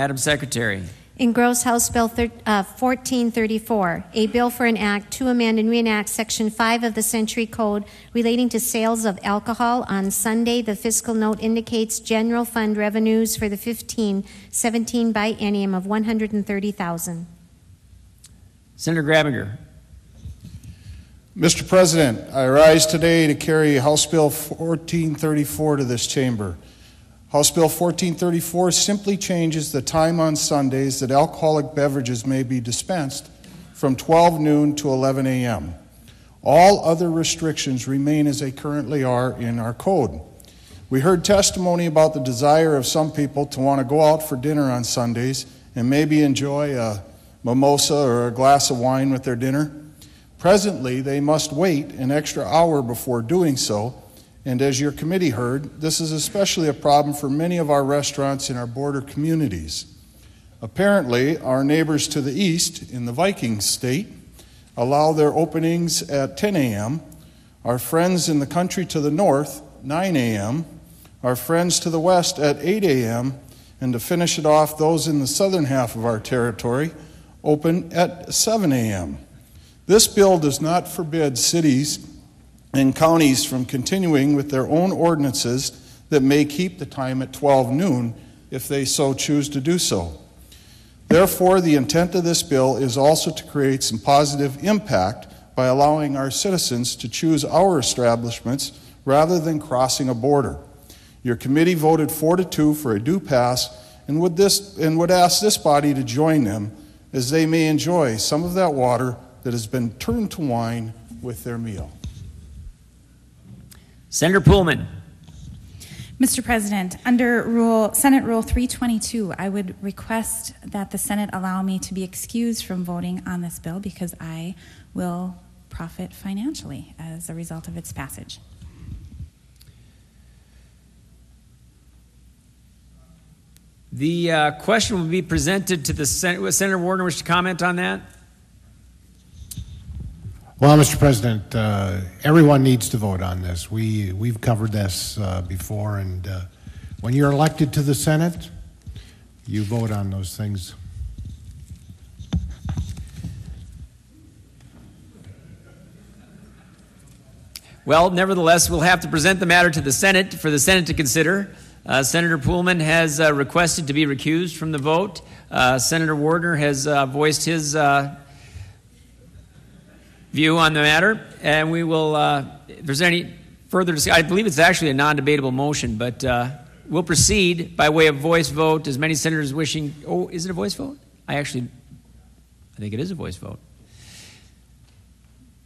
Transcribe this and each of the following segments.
Madam Secretary. Engross House Bill 1434, a bill for an act to amend and reenact Section 5 of the Century Code relating to sales of alcohol on Sunday. The fiscal note indicates general fund revenues for the 15-17 biennium of $130,000. Senator Grabinger. Mr. President, I rise today to carry House Bill 1434 to this chamber. House Bill 1434 simply changes the time on Sundays that alcoholic beverages may be dispensed from 12 noon to 11 a.m. All other restrictions remain as they currently are in our code. We heard testimony about the desire of some people to want to go out for dinner on Sundays and maybe enjoy a mimosa or a glass of wine with their dinner. Presently, they must wait an extra hour before doing so. And as your committee heard, this is especially a problem for many of our restaurants in our border communities. Apparently, our neighbors to the east in the Viking state allow their openings at 10 a.m., our friends in the country to the north, 9 a.m., our friends to the west at 8 a.m., and to finish it off, those in the southern half of our territory open at 7 a.m. This bill does not forbid cities and counties from continuing with their own ordinances that may keep the time at 12 noon if they so choose to do so. Therefore, the intent of this bill is also to create some positive impact by allowing our citizens to choose our establishments rather than crossing a border. Your committee voted 4-2 for a due pass and would ask this body to join them as they may enjoy some of that water that has been turned to wine with their meal. Senator Poolman. Mr. President, under Senate Rule 322, I would request that the Senate allow me to be excused from voting on this bill because I will profit financially as a result of its passage. The question will be presented to the Senate. Would Senator Warner wish to comment on that? Well, Mr. President, everyone needs to vote on this. We've covered this before, and when you're elected to the Senate, you vote on those things. Well, nevertheless, we'll have to present the matter to the Senate for the Senate to consider. Senator Poolman has requested to be recused from the vote. Senator Warner has voiced his view on the matter, and we will, if there's any further discussion, I believe it's actually a non-debatable motion, but we'll proceed by way of voice vote. As many senators wishing, oh, is it a voice vote? I think it is a voice vote.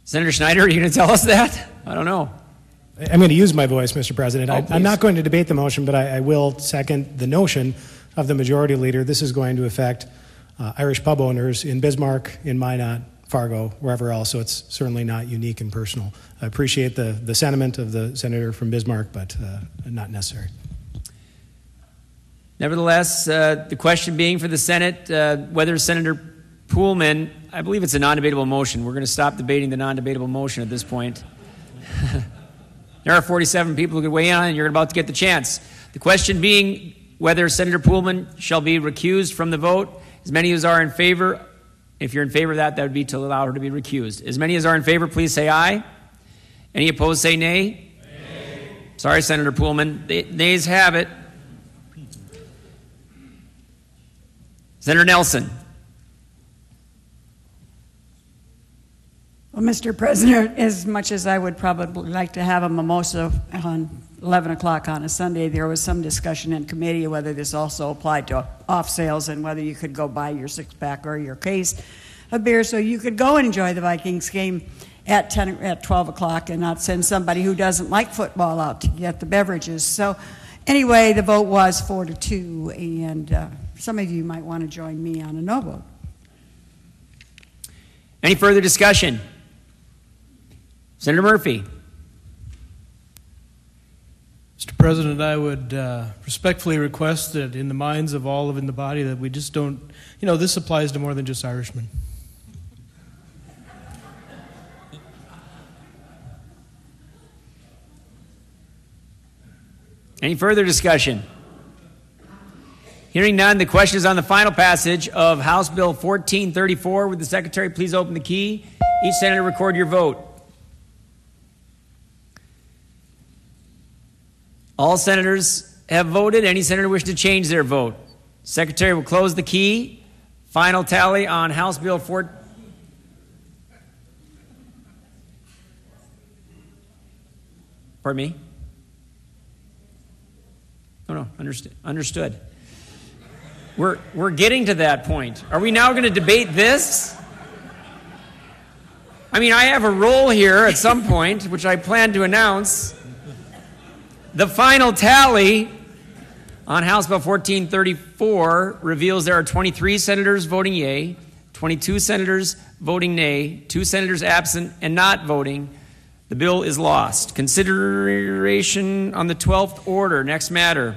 Senator Schneider, are you going to tell us that? I don't know. I'm going to use my voice, Mr. President. Oh, I'm not going to debate the motion, but I will second the notion of the majority leader. This is going to affect Irish pub owners in Bismarck, in Minot, Fargo, wherever else, so it's certainly not unique and personal. I appreciate the sentiment of the senator from Bismarck, but not necessary. Nevertheless, the question being for the Senate, whether Senator Poolman, I believe it's a non-debatable motion. We're going to stop debating the non-debatable motion at this point. There are 47 people who could weigh in on it, and you're about to get the chance. The question being whether Senator Poolman shall be recused from the vote. As many as are in favor, if you're in favor of that, that would be to allow her to be recused. As many as are in favor, please say aye. Any opposed, say nay. Nay. Sorry, Senator Poolman. The nays have it. Senator Nelson. Well, Mr. President, as much as I would probably like to have a mimosa on 11 o'clock on a Sunday, there was some discussion in committee whether this also applied to off sales and whether you could go buy your six-pack or your case of beer so you could go and enjoy the Vikings game at 12 o'clock and not send somebody who doesn't like football out to get the beverages. So anyway, the vote was 4-2, and some of you might want to join me on a no vote. Any further discussion? Senator Murphy. Mr. President, I would respectfully request that in the minds of all in the body that we just don't, this applies to more than just Irishmen. Any further discussion? Hearing none, the question is on the final passage of House Bill 1434. Would the Secretary please open the key? Each senator record your vote. All senators have voted. Any senator wish to change their vote? Secretary will close the key. Final tally on House Bill 4. Pardon me? No, understood. We're getting to that point. Are we now going to debate this? I mean, I have a role here at some point, which I plan to announce. The final tally on House Bill 1434 reveals there are 23 senators voting yea, 22 senators voting nay, 2 senators absent and not voting. The bill is lost. Consideration on the 12th order. Next matter.